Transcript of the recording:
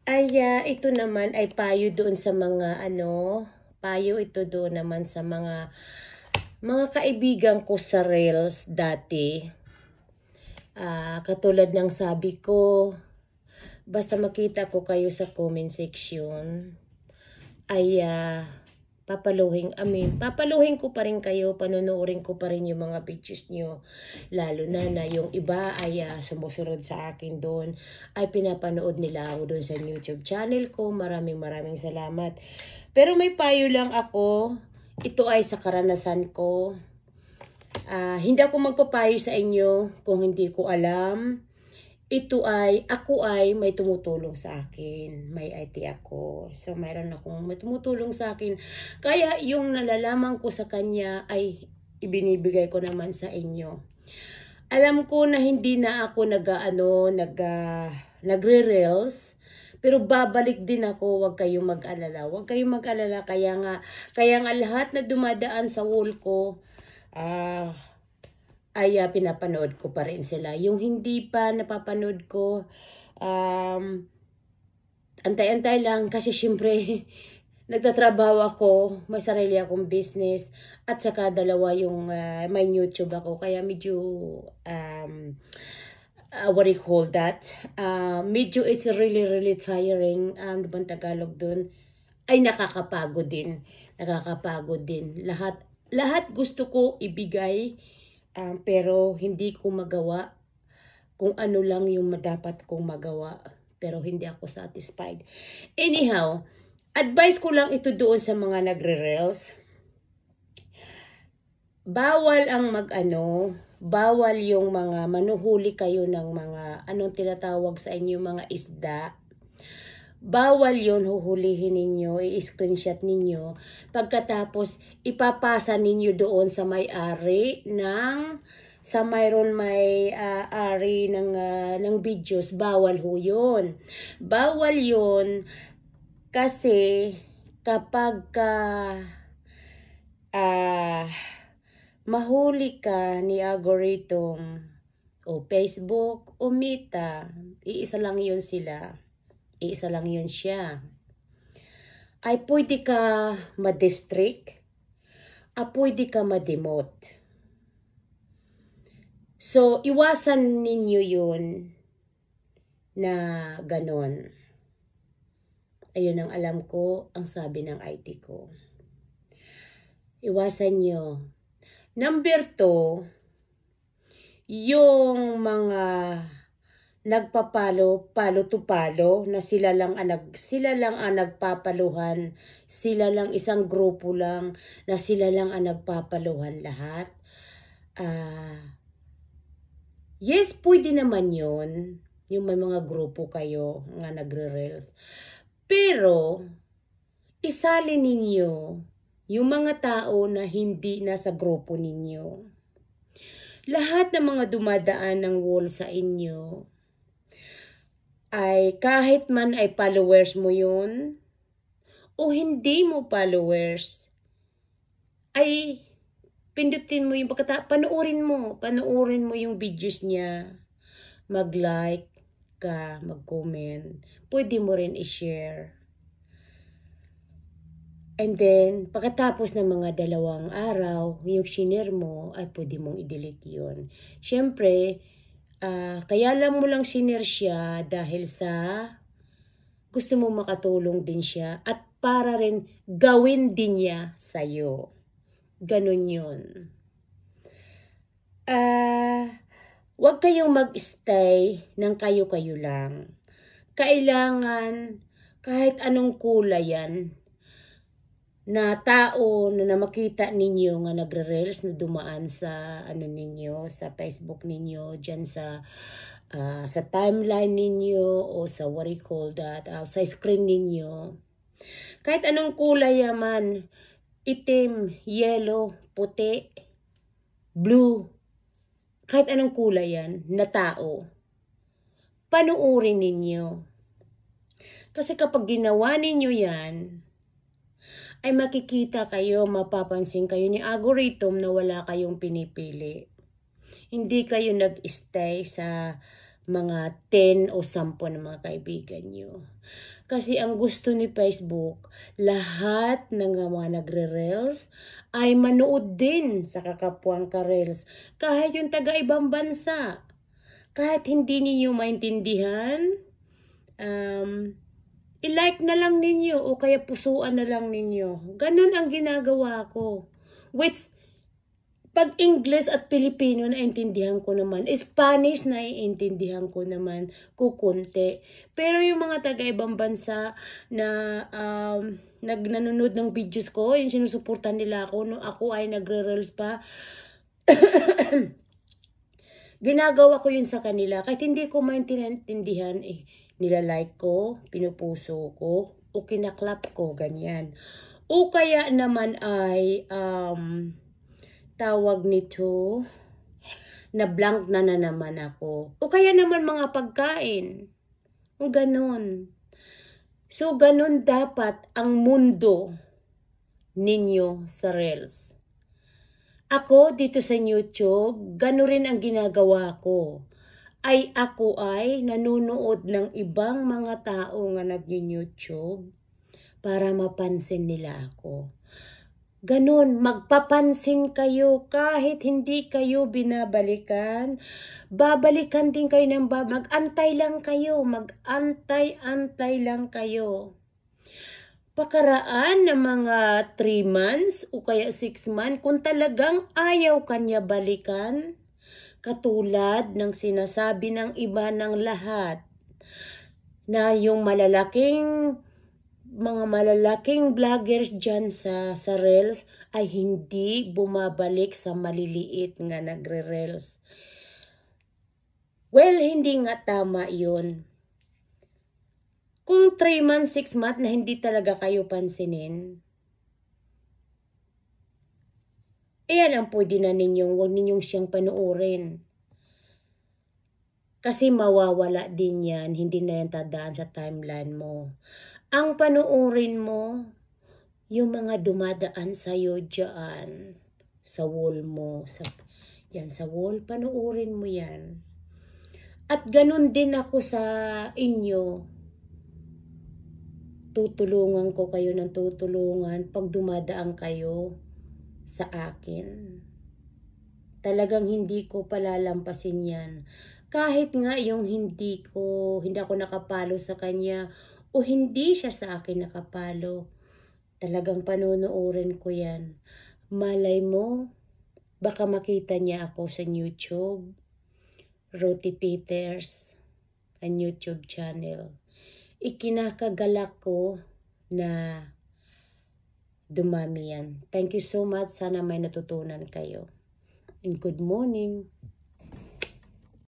Ay, ito naman ay payo doon sa mga payo ito doon naman sa mga kaibigan ko sa Reels dati. Katulad ng sabi ko, basta makita ko kayo sa comment section, ay papaluhin ko pa rin kayo, panonoodin ko pa rin yung mga videos nyo. Lalo na yung iba ay sumusunod sa akin doon, ay pinapanood nila ako doon sa YouTube channel ko. Maraming salamat. Pero may payo lang ako, ito ay sa karanasan ko. Hindi ako magpapayo sa inyo kung hindi ko alam. Ako ay may tumutulong sa akin. May IT ako. So, mayroon akong may tumutulong sa akin. Kaya, yung nalalaman ko sa kanya ay ibinibigay ko naman sa inyo. Alam ko na hindi na ako nagre-reels. Pero babalik din ako, huwag kayong mag-alala. Huwag kayong mag-alala. Kaya nga lahat na dumadaan sa wall ko, pinapanood ko pa rin sila. Yung hindi pa napapanood ko, antay-antay lang kasi syempre nagtatrabaho ako, may sarili akong business, at saka dalawa yung may YouTube ako, kaya medyo what do you call that? Medyo it's really tiring. Ano bang Tagalog dun? Ay nakakapagod din. Lahat gusto ko ibigay, pero hindi ko magawa kung ano lang yung dapat kong magawa. Pero hindi ako satisfied. Anyhow, advice ko lang ito doon sa mga nagre-reels. Bawal ang bawal yung mga manuhuli kayo ng mga anong tinatawag sa inyo mga isda. Bawal yon, huhulihin ninyo, i-screenshot ninyo. Pagkatapos, ipapasa ninyo doon sa may-ari mayroon may ari ng videos. Bawal ho yun. Bawal yun kasi kapag mahuli ka ni algorithm o Facebook o Meta, iisa lang yun sila. Iisa lang yun siya. Ay pwede ka ma-district, pwede ka ma-demote. So, iwasan ninyo yun na ganon. Ayun ang alam ko, ang sabi ng IT ko. Iwasan nyo. Number 2, yung mga nagpapalo, palo to palo, na sila lang ang nagpapaluhan, sila lang isang grupo lang, na sila lang ang nagpapaluhan lahat. Yes, pwede naman yun, yung may mga grupo kayo nga nagre-reels. Pero, isali ninyo yung mga tao na hindi nasa grupo ninyo. Lahat ng mga dumadaan ng wall sa inyo, ay kahit man ay followers mo yun, o hindi mo followers, ay pindutin mo yung panoorin mo yung videos niya, mag-like ka, mag-comment, pwede mo rin i-share. And then, pagkatapos ng mga 2 araw, yung shinare mo, ay pwede mong i-delete yun. Siyempre, kaya lang mo lang shinare siya dahil sa gusto mong makatulong din siya at para rin gawin din niya sa'yo. Ganon yun. Huwag kayong mag-stay ng kayo-kayo lang. Kailangan kahit anong kulay yan na tao na makita ninyo nga nagre-reels na dumaan sa ninyo, sa Facebook ninyo, diyan sa timeline ninyo o sa what do you call that, sa screen ninyo. Kahit anong kulay yaman, itim, yellow, puti, blue, kahit anong kulay yan na tao, panuorin ninyo. Kasi kapag ginawa ninyo yan, ay makikita kayo, mapapansin kayo ni algorithm na wala kayong pinipili. Hindi kayo nag-stay sa mga 10 o 10 ng mga kaibigan nyo. Kasi ang gusto ni Facebook, lahat ng mga nagre-reels ay manood din sa kakapwang ka-reels. Kahit yung taga-ibang bansa, kahit hindi niyo maintindihan, i-like na lang ninyo o kaya pusuan na lang ninyo. Ganun ang ginagawa ko. Which, pag English at Pilipino naiintindihan ko naman, Spanish naiintindihan ko naman, kukunti. Pero yung mga taga-ibang bansa na nanonood ng videos ko, yung sinusuportan nila ako, no, ako ay nagre-reels pa, ginagawa ko yun sa kanila. Kahit hindi ko maintindihan, nilalike ko, pinupuso ko, o kinaklap ko, ganyan. O kaya naman ay, tawag nito, na blank na naman ako. O kaya naman mga pagkain. O ganon. So, ganon dapat ang mundo ninyo sa Reels. Ako dito sa YouTube, ganon rin ang ginagawa ko. Ako ay nanonood ng ibang mga tao nga nag-YouTube para mapansin nila ako. Ganon, magpapansin kayo kahit hindi kayo binabalikan. Babalikan din kayo ng mag-antay lang kayo, mag-antay-antay lang kayo. Pakaraan ng mga 3 months o kaya 6 months, kung talagang ayaw kanya balikan, katulad ng sinasabi ng iba ng lahat, na yung mga malalaking vloggers dyan sa Reels ay hindi bumabalik sa maliliit nga nagre-Reels. Well, hindi nga tama yun. Kung 3 months, 6 months na hindi talaga kayo pansinin, ayan ang pwede na huwag ninyong siyang panuorin. Kasi mawawala din yan, hindi na yan tadaan sa timeline mo. Ang panuorin mo, yung mga dumadaan sa'yo dyan, sa wall mo, yan sa wall, panuorin mo yan. At ganun din ako sa inyo. Tutulungan ko kayo ng tutulungan pag dumadaan kayo sa akin. Talagang hindi ko palalampasin yan. Kahit nga yung hindi ako nakapalo sa kanya, o hindi siya sa akin nakapalo, talagang panonoorin ko yan. Malay mo, baka makita niya ako sa YouTube, Ruthie Peters, ang YouTube channel. Ikinakagalak ko na dumami yan. Thank you so much. Sana may natutunan kayo. And good morning.